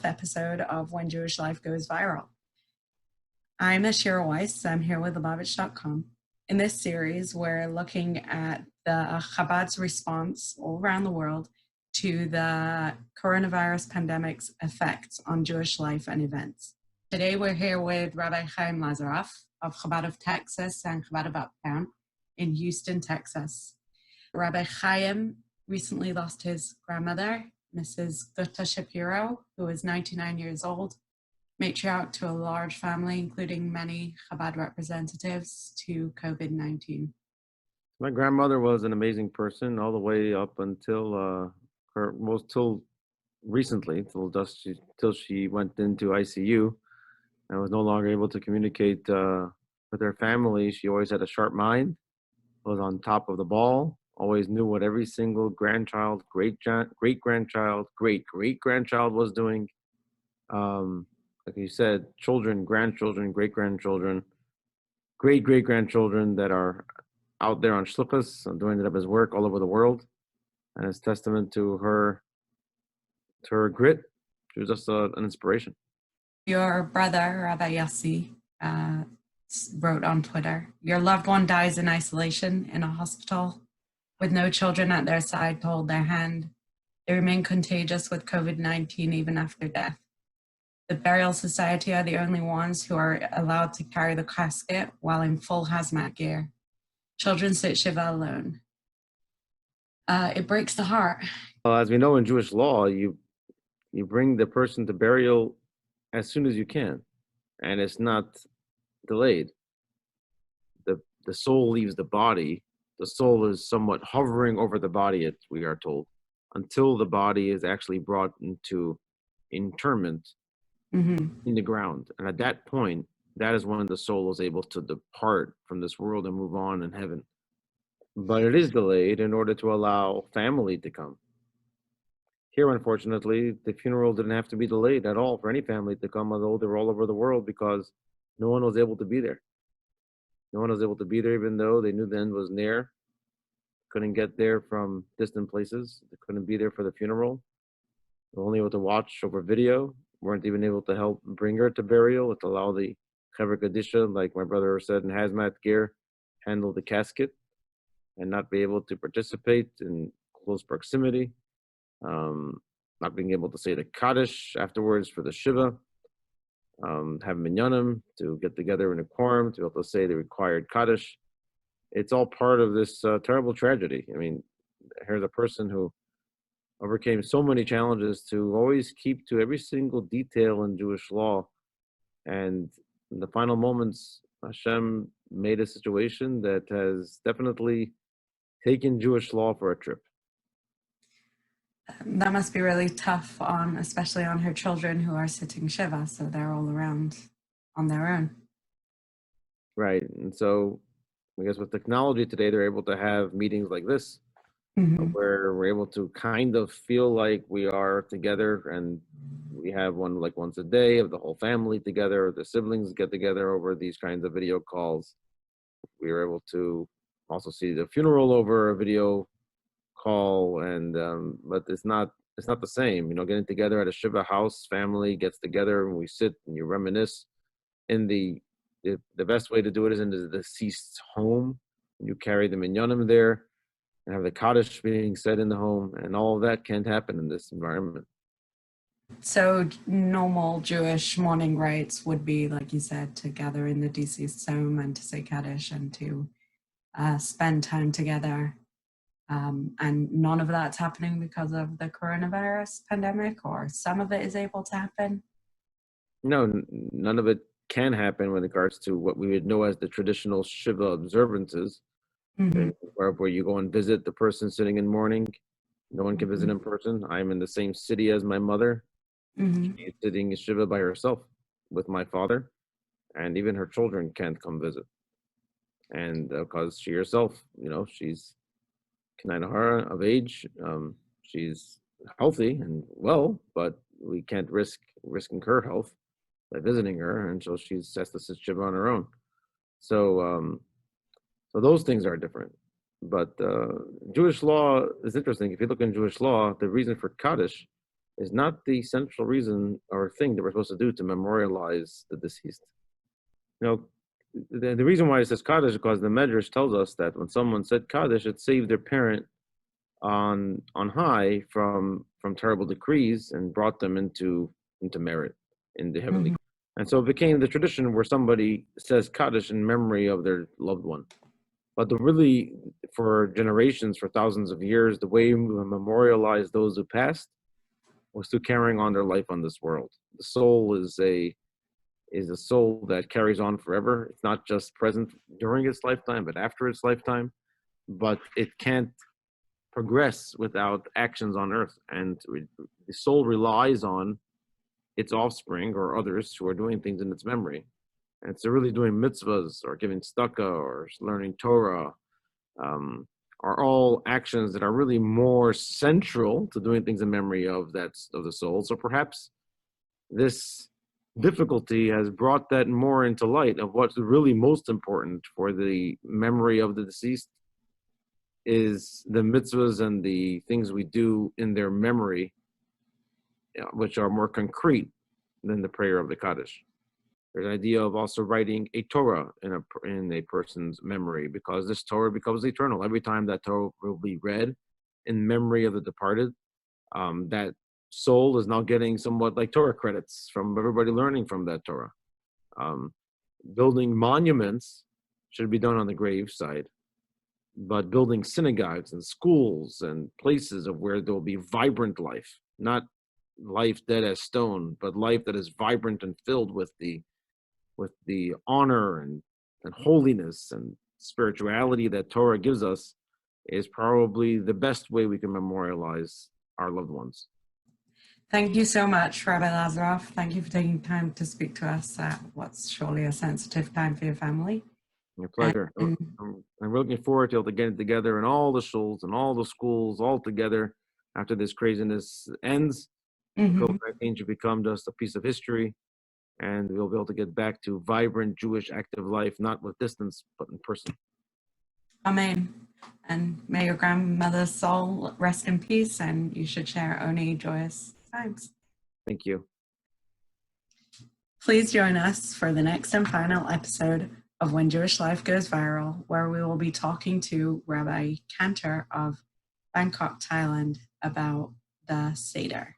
4th episode of When Jewish Life Goes Viral. I'm Ashira Weiss. I'm here with Lubavitch.com. In this series, we're looking at the Chabad's response all around the world to the coronavirus pandemic's effects on Jewish life and events. Today, we're here with Rabbi Chaim Lazaroff of Chabad of Texas and Chabad of Uptown in Houston, Texas. Rabbi Chaim recently lost his grandmother, Mrs. Guta Shapiro, who is 99 years old, matriarch to a large family, including many Chabad representatives, to COVID-19. My grandmother was an amazing person all the way up until till recently, till she went into ICU and was no longer able to communicate with her family. She always had a sharp mind, was on top of the ball, always knew what every single grandchild, great-grandchild, great-great-grandchild was doing. Like you said, children, grandchildren, great-grandchildren, great-great-grandchildren that are out there on shlichus and doing the Rebbe's work all over the world. And it's testament to her grit. She was just an inspiration. Your brother, Rabbi Yossi, wrote on Twitter, "Your loved one dies in isolation in a hospital with no children at their side to hold their hand. They remain contagious with COVID-19 even after death. The Burial Society are the only ones who are allowed to carry the casket while in full hazmat gear. Children sit Shiva alone." It breaks the heart. As we know in Jewish law, you bring the person to burial as soon as you can, and it's not delayed. The soul leaves the body. The soul is somewhat hovering over the body, we are told, until the body is actually brought into interment in the ground. And at that point, that is when the soul is able to depart from this world and move on in heaven. But it is delayed in order to allow family to come. Here, unfortunately, the funeral didn't have to be delayed at all for any family to come, although they were all over the world, because no one was able to be there. No one was able to be there, even though they knew the end was near. Couldn't get there from distant places. They couldn't be there for the funeral. They were only able to watch over video. Weren't even able to help bring her to burial, to allow the Chaver Kadisha, like my brother said, in hazmat gear, handle the casket and not be able to participate in close proximity. Not being able to say the Kaddish afterwards for the Shiva. Have minyanim to get together in a quorum to be able to say the required Kaddish. It's all part of this terrible tragedy. I mean, here's a person who overcame so many challenges to always keep to every single detail in Jewish law. And in the final moments, Hashem made a situation that has definitely taken Jewish law for a trip. That must be really tough especially on her children who are sitting Shiva, so they're all around on their own. Right, and so I guess with technology today, they're able to have meetings like this, where we're able to kind of feel like we are together, and we have one like once a day of the whole family together, the siblings get together over these kinds of video calls. We are able to also see the funeral over a video call, and but it's not the same. Getting together at a Shiva house, family gets together and we sit and you reminisce. In the best way to do it is in the deceased's home. You carry the minyanim there and have the Kaddish being said in the home, and all of that can't happen in this environment. So normal Jewish mourning rites would be, like you said, to gather in the deceased's home and to say Kaddish and to spend time together. And none of that's happening because of the coronavirus pandemic, or some of it is able to happen? No, none of it can happen with regards to what we would know as the traditional Shiva observances, where you go and visit the person sitting in mourning. No one can visit in person. I'm in the same city as my mother. She's sitting in Shiva by herself with my father, and even her children can't come visit. And because she herself, she's K'nai of age, she's healthy and well, but we can't risking her health by visiting her, and so she has to sit Shiva on her own. So those things are different. But Jewish law is interesting. If you look in Jewish law, the reason for Kaddish is not the central reason or thing that we're supposed to do to memorialize the deceased. You know, the reason why it says Kaddish is because the Medrash tells us that when someone said Kaddish, it saved their parent on high from terrible decrees and brought them into merit in the heavenly. And so it became the tradition where somebody says Kaddish in memory of their loved one. But really, for generations, for thousands of years, the way we memorialize those who passed was through carrying on their life on this world. The soul is a soul that carries on forever. It's not just present during its lifetime, but after its lifetime. But it can't progress without actions on earth. And the soul relies on its offspring or others who are doing things in its memory. And so really doing mitzvahs or giving tzedakah or learning Torah are all actions that are really more central to doing things in memory of the soul. So perhaps this difficulty has brought that more into light of what's really most important for the memory of the deceased is the mitzvahs and the things we do in their memory, which are more concrete than the prayer of the Kaddish. There's an idea of also writing a Torah in a person's memory, because this Torah becomes eternal. Every time that Torah will be read in memory of the departed, that soul is now getting somewhat like Torah credits from everybody learning from that Torah. Building monuments should be done on the grave side, but building synagogues and schools and places of where there will be vibrant life, not life dead as stone, but life that is vibrant and filled with the honor and holiness and spirituality that Torah gives us, is probably the best way we can memorialize our loved ones. Thank you so much, Rabbi Lazaroff. Thank you for taking time to speak to us at what's surely a sensitive time for your family. Your pleasure. I'm looking forward to getting together in all the shuls and all the schools all together after this craziness ends. COVID-19 should become just a piece of history, and we'll be able to get back to vibrant Jewish active life, not with distance, but in person. Amen. And may your grandmother's soul rest in peace, and you should share only joyous times. Thank you. Please join us for the next and final episode of When Jewish Life Goes Viral, where we will be talking to Rabbi Cantor of Bangkok, Thailand, about the Seder.